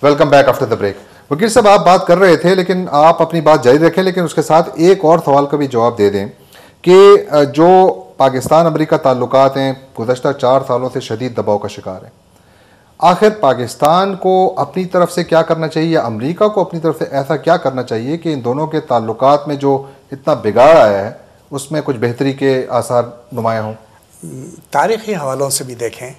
Welcome back after the break. وکیل صاحب آپ بات کر رہے تھے لیکن آپ اپنی بات جاری رکھیں، لیکن اس کے ساتھ ایک اور سوال کا بھی جواب دے دیں کہ جو پاکستان امریکہ تعلقات ہیں گزشتہ 4 سالوں سے شدید دباؤ کا شکار ہیں. آخر پاکستان کو اپنی طرف سے کیا کرنا چاہیے یا امریکہ کو اپنی طرف سے ایسا کیا کرنا چاہیے کہ ان دونوں کے تعلقات میں جو اتنا بگاڑ آیا ہے اس میں کچھ بہتری کے آثار نمایاں ہوں؟ تاریخی حوالوں سے بھی دیکھیں،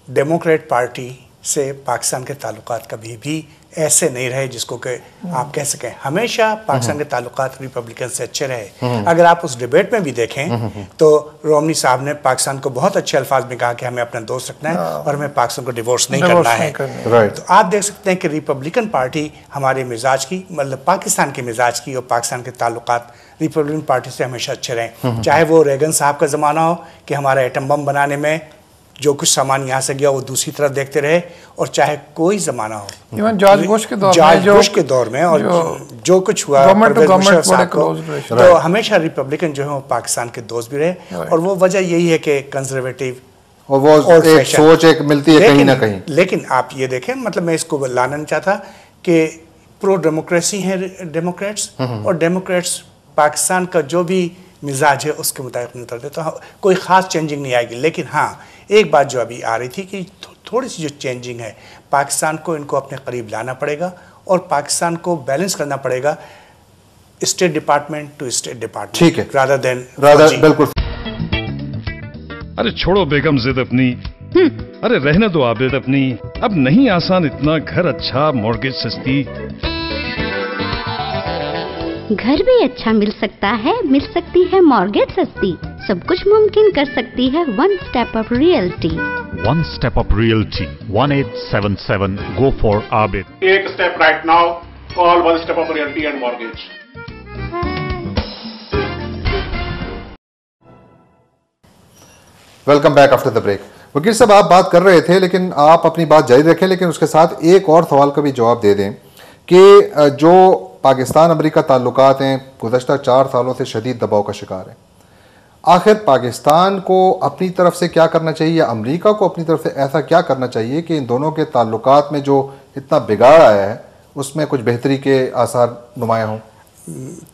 ڈیموکریٹ پارٹی سے پاکستان کے تعلقات کبھی بھی ایسے نہیں رہے جس کو کہ آپ کہہ سکیں. ہمیشہ پاکستان کے تعلقات ریپبلکن سے اچھے رہے. اگر آپ اس ڈیبیٹ میں بھی دیکھیں تو رومنی صاحب نے پاکستان کو بہت اچھے الفاظ میں کہا کہ ہمیں اپنا دوست رکھنا ہے اور ہمیں پاکستان کو ڈیورس نہیں کرنا ہے. تو آپ دیکھ سکتے ہیں کہ ریپبلکن پارٹی ہمارے مزاج کی، مطلب پاکستان کے مزاج کی اور پاکستان کے تعلقات ریپبلکن پارٹی سے ہمیشہ اچھے رہیں. چاہے وہ ریگن صاحب کا زمانہ ہو کہ ہمارا ایٹم بم بنانے میں جو کچھ سامان یہاں سے گیا وہ دوسری طرف دیکھتے رہے، اور چاہے کوئی زمانہ ہو، ایون جارج بش کے دور میں اور جو کچھ ہوا تو ہمیشہ ریپبلکن جو ہے وہ پاکستان کے دوست بھی رہے. اور وہ وجہ یہی ہے کہ کنزرویٹیو اور وہ ایک سوچ ایک ملتی ہے کہیں نہ کہیں. لیکن آپ یہ دیکھیں، مطلب میں اس کو لانا نہیں چاہتا کہ پرو ڈیموکریسی ہیں ڈیموکریٹس، اور ڈیموکریٹس پاکستان کا جو بھی مزاج ہے اس کے مطابق نہیں اترتے، تو کوئی خاص چینجنگ نہیں آئے گی. لیکن ہاں ایک بات جو ابھی آ رہی تھی کہ تھوڑی سی جو چینجنگ ہے، پاکستان کو ان کو اپنے قریب لانا پڑے گا اور پاکستان کو بیلنس کرنا پڑے گا state department to state department. ٹھیک ہے، رادر دین بالکل. ارے چھوڑو بیگم ضد اپنی، ارے رہنے دو عابد اپنی. اب نہیں آسان اتنا، گھر اچھا، مورگیج سستی. گھر بھی اچھا مل سکتا ہے، مل سکتی ہے مورگیج سستی. سب کچھ ممکن کر سکتی ہے one step up reality. One step up reality 1877 go for Abid. Take a step right now. Call One Step Up Realty and Mortgage. Welcome back after the break. وکیل صاحب آپ بات کر رہے تھے لیکن آپ اپنی بات جاری رکھیں، لیکن اس کے ساتھ ایک اور سوال کا بھی جواب دے دیں کہ جو پاکستان امریکہ تعلقات ہیں گزشتہ 4 سالوں سے شدید دباؤ کا شکار ہیں. آخر پاکستان کو اپنی طرف سے کیا کرنا چاہیے یا امریکہ کو اپنی طرف سے ایسا کیا کرنا چاہیے کہ ان دونوں کے تعلقات میں جو اتنا بگاڑ آیا ہے اس میں کچھ بہتری کے آثار نمایاں ہوں؟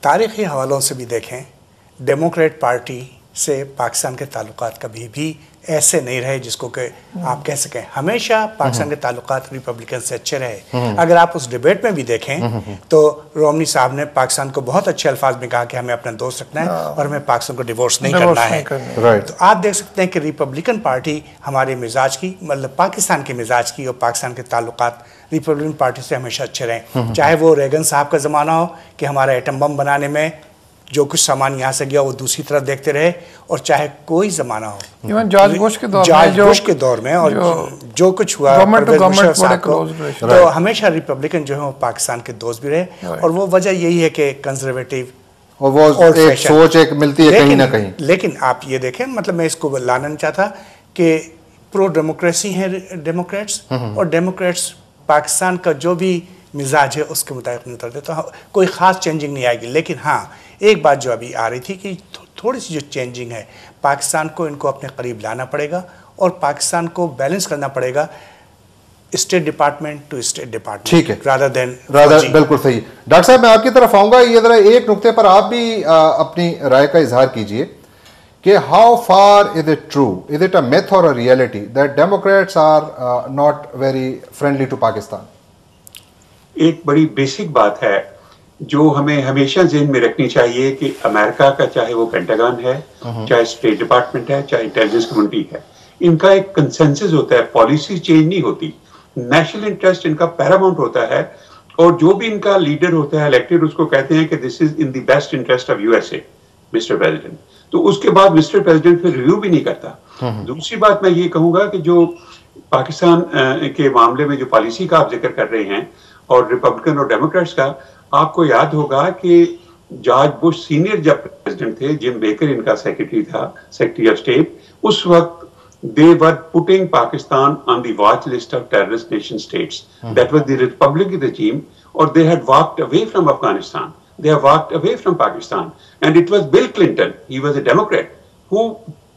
تاریخی حوالوں سے بھی دیکھیں، ڈیموکریٹ پارٹی سے پاکستان کے تعلقات کبھی بھی ایسے نہیں رہے جس کو کہ آپ کہہ سکیں. ہمیشہ پاکستان کے تعلقات ریپبلکن سے اچھے رہے. اگر آپ اس ڈیبیٹ میں بھی دیکھیں تو رومنی صاحب نے پاکستان کو بہت اچھے الفاظ میں کہا کہ ہمیں اپنا دوست رکھنا ہے اور ہمیں پاکستان کو ڈیورس نہیں کرنا ہے. تو آپ دیکھ سکتے ہیں کہ ریپبلکن پارٹی ہمارے مزاج کی، مطلب پاکستان کے مزاج کی اور پاکستان کے تعلقات ریپبلکن پارٹی سے ہمیشہ اچھے رہیں. چاہے وہ ریگن صاحب کا زمانہ ہو کہ ہمارا ایٹم بم بنانے میں جو کچھ سامان یہاں سے گیا وہ دوسری طرف دیکھتے رہے، اور چاہے کوئی زمانہ ہو، ایون جارج بش کے دور میں اور جو کچھ ہوا تو ہمیشہ ریپبلکن جو ہے وہ پاکستان کے دوست بھی رہے. اور وہ وجہ یہی ہے کہ کنزرویٹیو اور وہ ایک سوچ ایک ملتی ہے کہیں نہ کہیں. لیکن آپ یہ دیکھیں، مطلب میں اس کو لانا نہیں چاہتا کہ پرو ڈیموکریسی ہیں ڈیموکریٹس، اور ڈیموکریٹس پاکستان کا جو بھی مزاج ہے اس کے مطابق نہیں اترتے، تو کوئی خاص چینجنگ نہیں آئے گی. لیکن ہاں ایک بات جو ابھی آ رہی تھی کہ تھوڑی سی جو چینجنگ ہے، پاکستان کو ان کو اپنے قریب لانا پڑے گا اور پاکستان کو بیلنس کرنا پڑے گا state department to state department. ٹھیک ہے، رادر دین بالکل صحیح. ڈاکٹر صاحب میں آپ کی طرف آؤں گا، یہ ذرا ایک نقطے پر آپ بھی اپنی رائے کا اظہار کیجئے کہ how far is it true, is it a myth اور a reality that Democrats are not very friendly to Pakistan? ایک بڑی بیسک بات ہے جو ہمیں ہمیشہ ذہن میں رکھنی چاہیے کہ امریکہ کا چاہے وہ پینٹاگن ہے، چاہے اسٹیٹ ڈپارٹمنٹ ہے، چاہے انٹیلیجنس کمیونٹی ہے، ان کا ایک کنسنسس ہوتا ہے. پالیسی چینج نہیں ہوتی، نیشنل انٹرسٹ ان کا پیراماؤنٹ ہوتا ہے، اور جو بھی ان کا لیڈر ہوتا ہے الیکٹڈ اس کو کہتے ہیں کہ this is in the best interest of USA Mister President. تو اس کے بعد مسٹر پریزیڈنٹ پھر ریویو بھی نہیں کرتا. دوسری بات میں یہ کہوں گا کہ جو پاکستان کے معاملے میں جو پالیسی کا آپ ذکر کر رہے ہیں اور ریپبلکن اور ڈیموکریٹس کا، آپ کو یاد ہوگا کہ جارج بش سینئر جب پریزیڈنٹ تھے، جم بیکر ان کا سیکرٹری تھا، سیکرٹری آف اسٹیٹ، اس وقت they were putting Pakistan on the watch list of terrorist nation states. That was the Republican regime, or they had walked away from Afghanistan. They have walked away from Pakistan. And it was Bill Clinton, he was a Democrat, who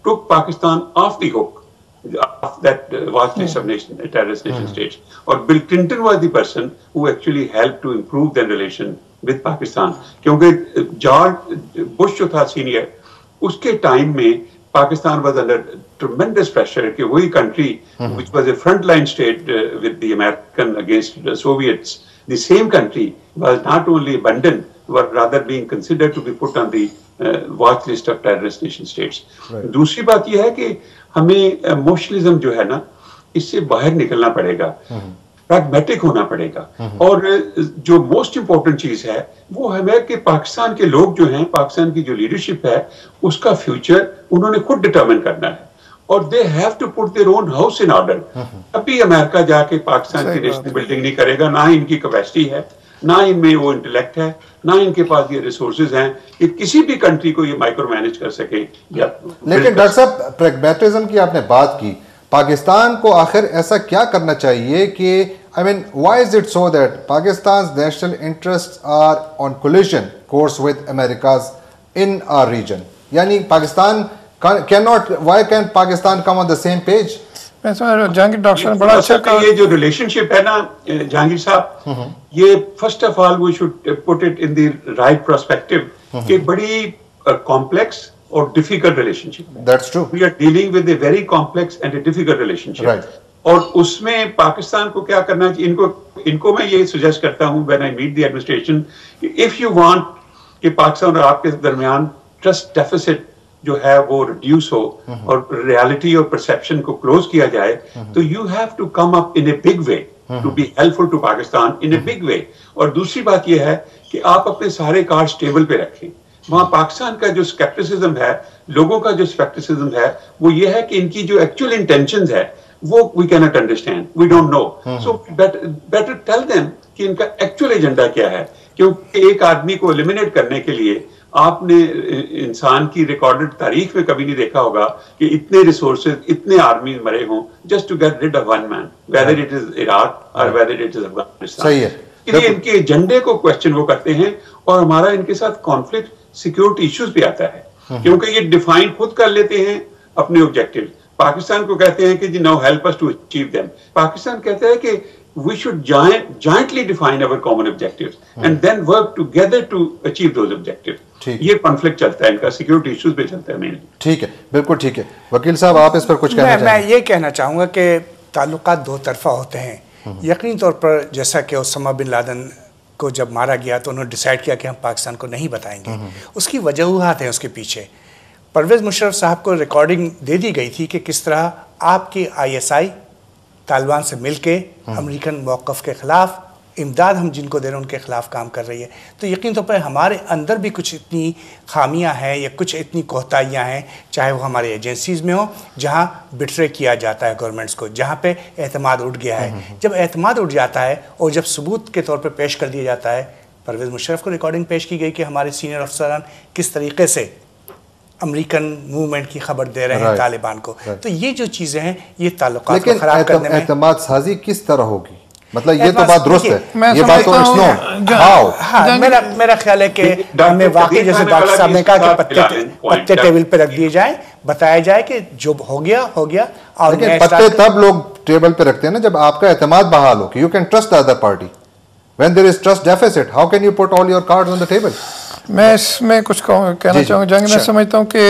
took Pakistan off the hook of that vast list of terrorist nation states. Or Bill Clinton was the person who actually helped to improve their relation with Pakistan. Kyunki George Bush jo tha senior, uske time mein Pakistan was under tremendous pressure कि वही country which was a frontline state with the American against the Soviets, the same country was not only abandoned but rather being considered to be put on the watch list of terrorist nation states. दूसरी बात यह है कि हमें emotionalism जो है ना, इससे बाहर निकलना पड़ेगा, pragmatic होना पड़ेगा, और जो most important चीज है वो हमें कि पाकिस्तान के लोग जो हैं, पाकिस्तान की जो लीडरशिप है, उसका फ्यूचर उन्होंने खुद डिटरमिन करना है, और they have to put their own house in order. अभी अमेरिका जाके पाकिस्तान की नेशनल बिल्डिंग नहीं करेगा, ना ही इनकी कैपेसिटी है, ना इनमें वो इंटेलेक्ट है, ना इनके पास ये रिसोर्सेज हैं कि किसी भी कंट्री को ये माइक्रो मैनेज कर सके। लेकिन डॉक्टर साहब, प्रेगमेटिज्म की आपने बात की, पाकिस्तान को आखिर ऐसा क्या करना चाहिए कि I mean, why is it so that Pakistan's national interests are on collision course with America's in our region? यानी Pakistan cannot, why can't Pakistan come on the same page? मैं समझ जहांगीर डॉक्टर ने बड़ा अच्छा कहा। ये जो रिलेशनशिप है ना जहांगीर साहब, ये first of all we should put it in the right perspective कि बड़ी कॉम्प्लेक्स और डिफिकल्ट रिलेशनशिप है। That's true. We are dealing with a very complex and a difficult relationship. Right. और उसमें पाकिस्तान को क्या करना चाहिए, इनको मैं ये सजेस्ट करता हूँ when I meet the administration, if you want कि पाकिस्तान और आपके दरमियान ट्रस्ट डेफिसिट जो है वो रिड्यूस हो और रियलिटी और परसेप्शन को क्लोज किया जाए, तो you have to come up in a big way to be helpful to Pakistan in a big way. और दूसरी बात यह है कि आप अपने सारे कार्ड्स टेबल पे रखें। वहां पाकिस्तान का जो स्केप्टिसिज्म है, लोगों का जो स्केप्टिसिज्म है, वो ये है कि इनकी जो एक्चुअल इंटेंशंस है वो we can not understand, we don't know, so better tell them कि इनका एक्चुअल एजेंडा क्या है। क्योंकि एक आदमी को एलिमिनेट करने के लिए आपने इंसान की रिकॉर्डेड तारीख में कभी नहीं देखा होगा कि इतने रिसोर्सेज, इतने आर्मी मरे हों just to get rid of one man, whether it is Iraq और वेदर इट इज अफगानिस्तान। सही है। इसलिए इनके एजेंडे को क्वेश्चन वो करते हैं, और हमारा इनके साथ कॉन्फ्लिक्ट सिक्योरिटी इश्यूज भी आता है, क्योंकि ये डिफाइन खुद कर लेते हैं अपने ऑब्जेक्टिव। पाकिस्तान को कहते हैं कि जी now help us to achieve them, Pakistan कहता है कि we should jointly define our common objectives and then work together to achieve those objectives। ये कॉन्फ्लिक्ट चलता है इनका, सिक्योरिटी इश्यूज पे चलता है मेनली। ठीक है, बिल्कुल ठीक है। वकील साहब, आप इस पर कुछ कहना चाहेंगे? मैं ये कहना चाहूँगा कि ताल्लुकात दो तरफा होते हैं। यकीनी तौर पर जैसा कि ओसामा बिन लादेन को जब मारा गया तो उन्होंने डिसाइड किया कि हम पाकिस्तान को नहीं बताएंगे। उसकी वजूहात हैं उसके पीछे। परवेज़ मुशर्रफ साहब को रिकॉर्डिंग दे दी गई थी कि किस तरह आपकी ISI तालिबान से मिलके अमेरिकन मौक़िफ़ के ख़िलाफ़ इमदाद हम जिनको दे रहे हैं उनके ख़िलाफ़ काम कर रही है। तो यकीन तौर पर हमारे अंदर भी कुछ इतनी खामियां हैं या कुछ इतनी कोताहियां हैं, चाहे वो हमारे एजेंसीज़ में हो जहां बिट्रे किया जाता है गवर्नमेंट्स को, जहां पे एतमाद उठ गया है। जब एतमाद उठ जाता है और जब सबूत के तौर पर पेश कर दिया जाता है, परवेज़ मुशर्रफ को रिकॉर्डिंग पेश की गई कि हमारे सीनियर अफसरान किस तरीके से अमेरिकन मूवमेंट की खबर दे रहे हैं तालिबान को। तो ये जो चीज़ें हैं ये ताल्लुकात को खराब करने में। एतमाद साजी किस तरह होगी? मतलब ये तो बात दुरुस्त है, ये बात तो मेरा ख्याल है कि हमें वाकई जैसे डॉक्टर साहब ने कहा कि पत्ते टेबल पे रख दिए जाए, बताया जाए कि जो हो गया हो गया। और पत्ते तब लोग टेबल पे रखते हैं ना जब आपका एतमाद बहाल हो कि you can trust the other party. When there is trust deficit, how can you put all your cards on the table? मैं इसमें कुछ कहना चाहूँगा जंग। मैं समझता हूँ कि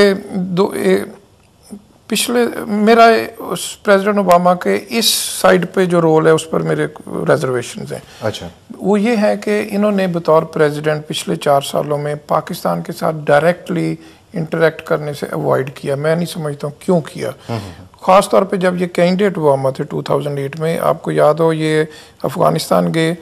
पिछले मेरा उस प्रेसिडेंट ओबामा के इस साइड पे जो रोल है उस पर मेरे रिजर्वेशंस हैं। अच्छा, वो ये है कि इन्होंने बतौर प्रेसिडेंट पिछले 4 सालों में पाकिस्तान के साथ डायरेक्टली इंटरेक्ट करने से अवॉइड किया। मैं नहीं समझता हूँ क्यों किया। ख़ास तौर पे जब ये कैंडिडेट ओबामा थे 2008 में, आपको याद हो ये अफगानिस्तान गए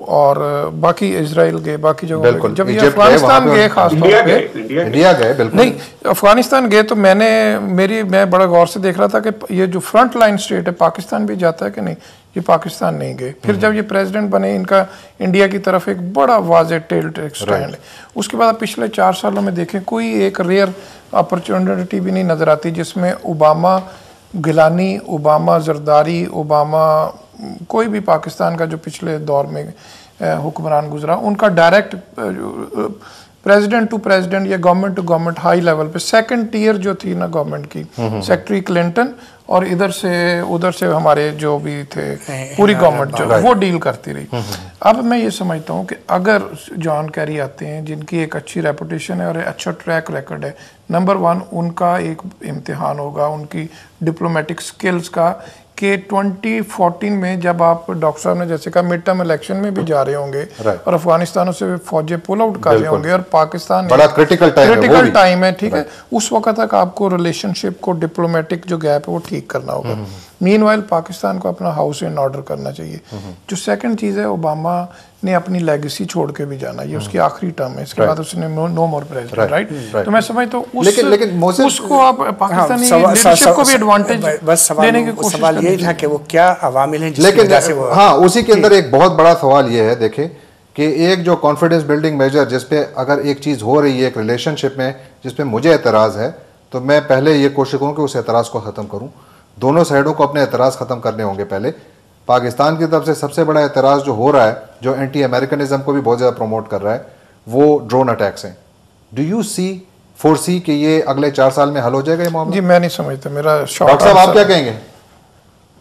और बाकी इजराइल गए, बाकी जगह जब ये अफगानिस्तान गए, खास तौर पे इंडिया गए, बिल्कुल नहीं अफगानिस्तान गए, तो मैं बड़ा गौर से देख रहा था कि ये जो फ्रंट लाइन स्टेट है पाकिस्तान भी जाता है कि नहीं, ये पाकिस्तान नहीं गए। फिर जब ये प्रेसिडेंट बने, इनका इंडिया की तरफ एक बड़ा वाज़ेह टिल्ट स्टैंड है। उसके बाद पिछले 4 सालों में देखें कोई एक रेयर अपॉर्चुनिटी भी नहीं नज़र आती जिसमें Obama, Gilani, Obama, Zardari, Obama, कोई भी पाकिस्तान का जो पिछले दौर में हुक्मरान गुजरा उनका डायरेक्ट प्रेसिडेंट टू प्रेसिडेंट या government to government high level पे सेकंड टियर जो थी ना गवर्नमेंट की, सेक्रेटरी क्लिंटन और इधर से उधर से हमारे जो भी थे पूरी गवर्नमेंट जो वो डील करती रही। अब मैं ये समझता हूँ कि अगर जॉन कैरी आते हैं जिनकी एक अच्छी रेपुटेशन है और अच्छा ट्रैक रिकॉर्ड है, नंबर 1 उनका एक इम्तिहान होगा उनकी डिप्लोमेटिक स्किल्स का कि 2014 में जब आप डॉक्टर साहब ने जैसे कहा मिड टर्म इलेक्शन में भी जा रहे होंगे और अफगानिस्तान से फौजें पुल आउट कर रहे होंगे और पाकिस्तान बड़ा क्रिटिकल टाइम है, ठीक है, उस वक्त तक आपको रिलेशनशिप को डिप्लोमेटिक जो गैप है वो ठीक करना होगा। मीनवाइल पाकिस्तान को अपना हाउस इन ऑर्डर करना चाहिए। जो सेकंड चीज़ है, ओबामा ने अपनी लेगेसी छोड़ के भी जाना, ये उसकी आखिरी टर्म है, इसके बाद उसने नो मोर प्रेसिडेंट, राइट। तो मैं समझता हूँ उसको आप पाकिस्तानी लीडरशिप को भी एडवांटेज देने की कोशिश सवाल ये था कि वो क्या अवामिल हैं लेकिन हाँ उसी के अंदर एक बहुत बड़ा सवाल ये है, देखें कि एक जो कॉन्फिडेंस बिल्डिंग मेजर जिसपे अगर एक चीज़ हो रही है एक रिलेशनशिप में जिसपे मुझे एतराज़ है, तो मैं पहले ये कोशिश करूँ कि उस एतराज़ को ख़त्म करूँ। दोनों साइडों को अपने एतराज़ ख़त्म करने होंगे। पहले पाकिस्तान की तरफ से सबसे बड़ा एतराज़ जो हो रहा है, जो एंटी अमेरिकनिज्म को भी बहुत ज़्यादा प्रमोट कर रहा है, वो ड्रोन अटैक्स हैं। डू यू फोरसी कि ये अगले 4 साल में हल हो जाएगा ये मामला? जी मैं नहीं समझता, मेरा डॉक्टर साहब आप क्या कहेंगे?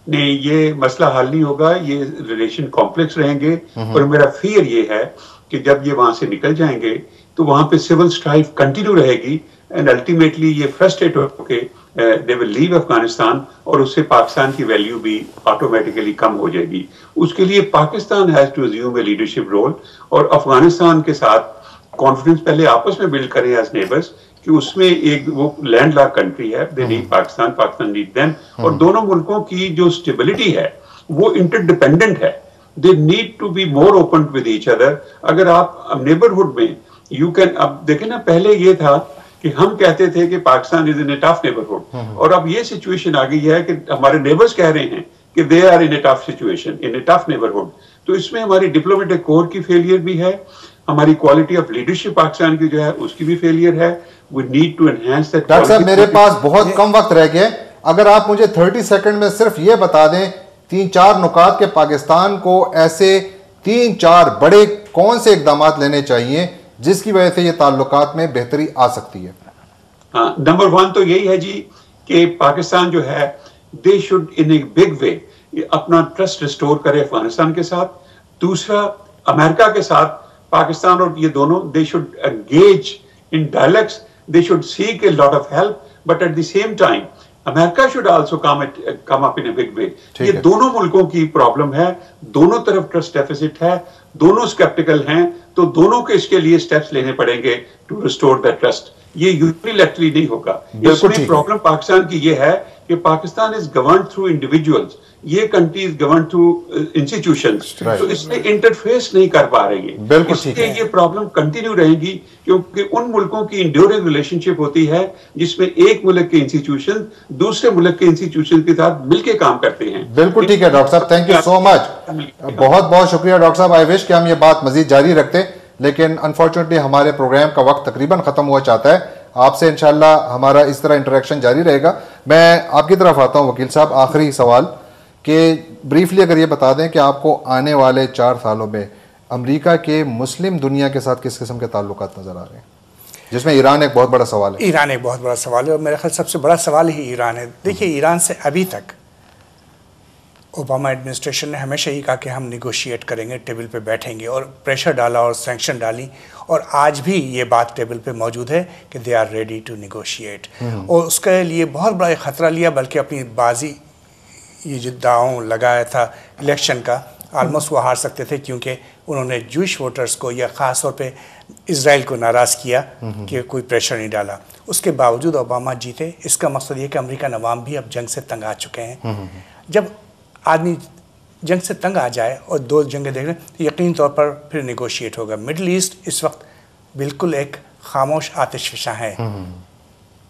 नहीं, ये मसला हल नहीं होगा, ये रिलेशन कॉम्प्लेक्स रहेंगे और मेरा फियर ये है कि जब ये वहां से निकल जाएंगे तो वहां पे सिविल स्ट्राइफ कंटिन्यू रहेगी एंड अल्टीमेटली ये फ्रस्ट्रेट होके दे विल लीव अफगानिस्तान और उससे पाकिस्तान की वैल्यू भी ऑटोमेटिकली कम हो जाएगी। उसके लिए Pakistan has to assume a leadership role और अफगानिस्तान के साथ कॉन्फिडेंस पहले आपस में बिल्ड करें एज नेबर्स कि उसमें एक वो लैंडलॉक कंट्री है, they need Pakistan, Pakistan need them, और दोनों मुल्कों की जो स्टेबिलिटी है वो इंटरडिपेंडेंट है। They need to be more open with each other. अगर आप नेबरहुड में यू कैन, अब देखें ना, पहले ये था कि हम कहते थे कि Pakistan is in a tough neighbourhood और अब ये सिचुएशन आ गई है कि हमारे नेबर्स कह रहे हैं कि they are in a tough situation, in a tough neighbourhood. तो इसमें हमारी डिप्लोमेटिक कोर की फेलियर भी है, हमारी क्वालिटी ऑफ लीडरशिप पाकिस्तान की जो है उसकी भी फेलियर है। We need to enhance that. Doctor साहब मेरे पास बहुत कम वक्त रह गया, अगर आप मुझे 30 सेकंड में सिर्फ ये बता दें 3-4 नुकात के पाकिस्तान को ऐसे 3-4 बड़े कौन से इकदाम लेने चाहिए जिसकी वजह से ये ताल्लुकात में बेहतरी आ सकती है? हाँ, नंबर 1 तो यही है जी कि पाकिस्तान जो है they should in a big वे अपना ट्रस्ट रिस्टोर करे अफगानिस्तान के साथ। दूसरा, अमेरिका के साथ पाकिस्तान और ये दोनों they should engage in dialects, they should seek a lot of help, but at the same time America should also come up in a big way. ये दोनों मुल्कों की प्रॉब्लम है, दोनों तरफ ट्रस्ट डेफिसिट है, दोनों स्केप्टिकल हैं, तो दोनों के इसके लिए स्टेप्स लेने पड़ेंगे टू रिस्टोर दैट ट्रस्ट। ये यूनिलैटरली नहीं होगा। इसमें प्रॉब्लम पाकिस्तान की ये है कि Pakistan is governed through individuals, ये country is governed through institutions, तो इसमें इंटरफेस नहीं कर पा रही है। इसलिए ये प्रॉब्लम कंटिन्यू रहेगी क्योंकि उन मुल्कों की इंड्योरिंग रिलेशनशिप होती है जिसमें एक मुल्क के इंस्टीट्यूशन दूसरे मुल्क के इंस्टीट्यूशन के साथ मिलकर काम करते हैं। बिल्कुल ठीक है डॉक्टर साहब, थैंक यू सो मच, बहुत बहुत शुक्रिया डॉक्टर साहब। आई विश कि हम ये बात मजीद जारी रखते, लेकिन अनफॉर्चुनेटली हमारे प्रोग्राम का वक्त तकरीबन ख़त्म हुआ चाहता है। आपसे इंशाल्लाह हमारा इस तरह इंटरेक्शन जारी रहेगा। मैं आपकी तरफ आता हूँ वकील साहब, आखिरी सवाल कि ब्रीफली अगर ये बता दें कि आपको आने वाले 4 सालों में अमेरिका के मुस्लिम दुनिया के साथ किस किस्म के ताल्लुकात नज़र आ रहे हैं, जिसमें ईरान एक बहुत बड़ा सवाल है। ईरान एक बहुत बड़ा सवाल है और मेरे ख्याल सबसे बड़ा सवाल ही ईरान है। देखिए, ईरान से अभी तक ओबामा एडमिनिस्ट्रेशन ने हमेशा ही कहा कि हम निगोशिएट करेंगे, टेबल पे बैठेंगे, और प्रेशर डाला और सैंक्शन डाली, और आज भी ये बात टेबल पे मौजूद है कि they are ready to negotiate. और उसके लिए बहुत बड़ा ख़तरा लिया, बल्कि अपनी बाजी ये जो दांव लगाया था इलेक्शन का, आलमोस्ट वो हार सकते थे क्योंकि उन्होंने जूश वोटर्स को या ख़ास तौर पे इजराइल को नाराज़ किया कि कोई प्रेशर नहीं डाला। उसके बावजूद ओबामा जीते। इसका मकसद ये कि अमेरिकन अवाम भी अब जंग से तंग आ चुके हैं। जब आदमी जंग से तंग आ जाए और 2 जंगें देख लें तो यकीन तौर पर फिर निगोशिएट होगा। मिडल ईस्ट इस वक्त बिल्कुल एक खामोश आतिशफशा है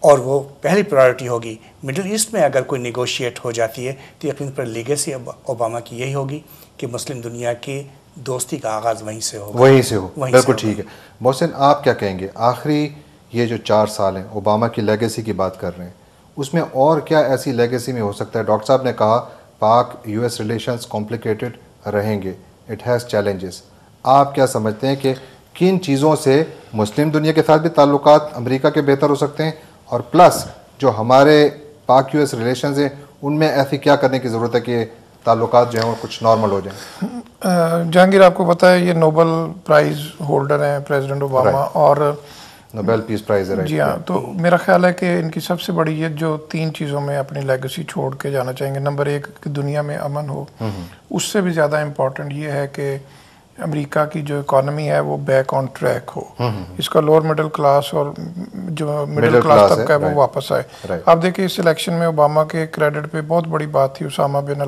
और वो पहली प्रायोरिटी होगी। मिडिल ईस्ट में अगर कोई निगोशिएट हो जाती है तो यकीन पर लीगेसी ओबामा की यही होगी कि मुस्लिम दुनिया की दोस्ती का आगाज़ वहीं से हो। बिल्कुल ठीक है। मोहसिन, आप क्या कहेंगे? आखिरी ये जो 4 साल हैं ओबामा की लेगेसी की बात कर रहे हैं, उसमें और क्या ऐसी लेगेसी में हो सकता है? डॉक्टर साहब ने कहा पाक US रिलेशंस कॉम्प्लिकेटेड रहेंगे, इट हैज़ चैलेंजेस। आप क्या समझते हैं कि کن چیزوں سے مسلم دنیا کے ساتھ بھی تعلقات امریکہ کے بہتر ہو سکتے ہیں, اور پلس جو ہمارے پاک یو ایس ریلیشنز ہیں ان میں ایسی کیا کرنے کی ضرورت ہے کہ تعلقات جو ہیں وہ کچھ نارمل ہو جائیں؟ جہانگیر آپ کو پتہ ہے یہ نوبل پرائز ہولڈر ہیں پریزیڈنٹ اوباما, اور نوبل پیس پرائز ہے. جی ہاں, تو میرا خیال ہے کہ ان کی سب سے بڑی یہ جو 3 چیزوں میں اپنی لیگیسی چھوڑ کے جانا چاہیں گے. نمبر 1 کہ دنیا میں امن ہو, اس سے بھی زیادہ امپورٹنٹ یہ ہے کہ امریکہ کی جو اکانومی ہے وہ بیک آن ٹریک ہو, اس کا لوور مڈل کلاس اور جو مڈل کلاس طبقہ ہے وہ واپس آئے. آپ دیکھیں اس الیکشن میں اوباما کے کریڈٹ پہ بہت بڑی بات تھی, اسامہ بن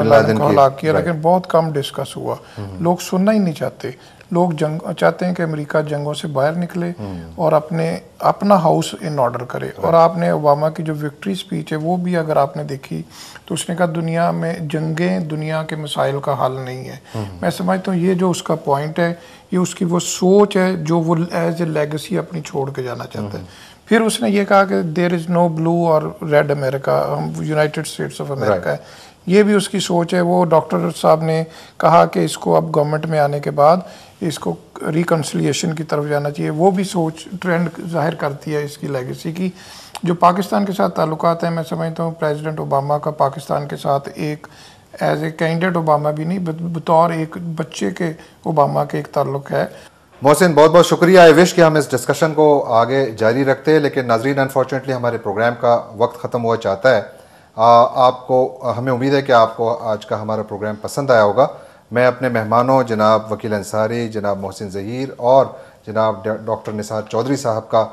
لادن کو ہلاک کیا, لیکن بہت کم ڈسکس ہوا. لوگ سننا ہی نہیں چاہتے. لوگ چاہتے ہیں کہ امریکہ جنگوں سے باہر نکلے اور اپنا ہاؤس ان آرڈر کرے. اور آپ نے اوباما کی جو وکٹری سپیچ ہے وہ بھی اگر آپ نے دیکھی تو اس نے کہا دنیا میں جنگیں دنیا کے مسائل کا حل نہیں ہے. میں سمجھتا ہوں یہ جو اس کا پوائنٹ ہے, یہ اس کی وہ سوچ ہے جو وہ ایز اے لیگیسی اپنی چھوڑ کے جانا چاہتا ہے. پھر اس نے یہ کہا کہ دیر از no blue or red America, United States of America ہے. یہ بھی اس کی سوچ ہے. وہ ڈاکٹر صاحب نے کہا کہ اس کو اب گورنمنٹ میں آنے کے بعد اس کو ریکنسلیشن کی طرف جانا چاہیے. وہ بھی سوچ ٹرینڈ ظاہر کرتی ہے اس کی لیگیسی کی. جو پاکستان کے ساتھ تعلقات ہیں, میں سمجھتا ہوں پریزیڈنٹ اوباما کا پاکستان کے ساتھ ایک ایز اے کینڈیڈیٹ اوباما بھی نہیں, بطور ایک بچے کے اوباما کے ایک تعلق ہے. محسن بہت بہت شکریہ. آئی وش کہ ہم اس ڈسکشن کو آگے جاری رکھتے, لیکن ناظرین انفارچونیٹلی ہمارے پروگرام کا وقت ختم ہوا چاہتا ہے. آپ کو ہمیں امید ہے کہ آپ کو آج کا ہمارا پروگرام پسند آیا ہوگا. میں اپنے مہمانوں جناب وکیل انصاری, جناب محسن ظہیر اور جناب ڈاکٹر نثار چودھری صاحب کا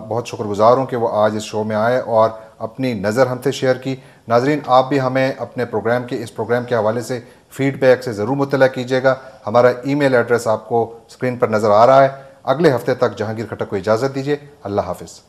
بہت شکر گزار ہوں کہ وہ آج اس شو میں آئے اور اپنی نظر ہم سے شیئر کی. ناظرین آپ بھی ہمیں اپنے اس پروگرام کے حوالے سے فیڈ بیک سے ضرور مطلع کیجیے گا. ہمارا ای میل ایڈریس آپ کو اسکرین پر نظر آ رہا ہے. اگلے ہفتے تک جہانگیر کھٹک کو اجازت دیجیے. اللہ حافظ.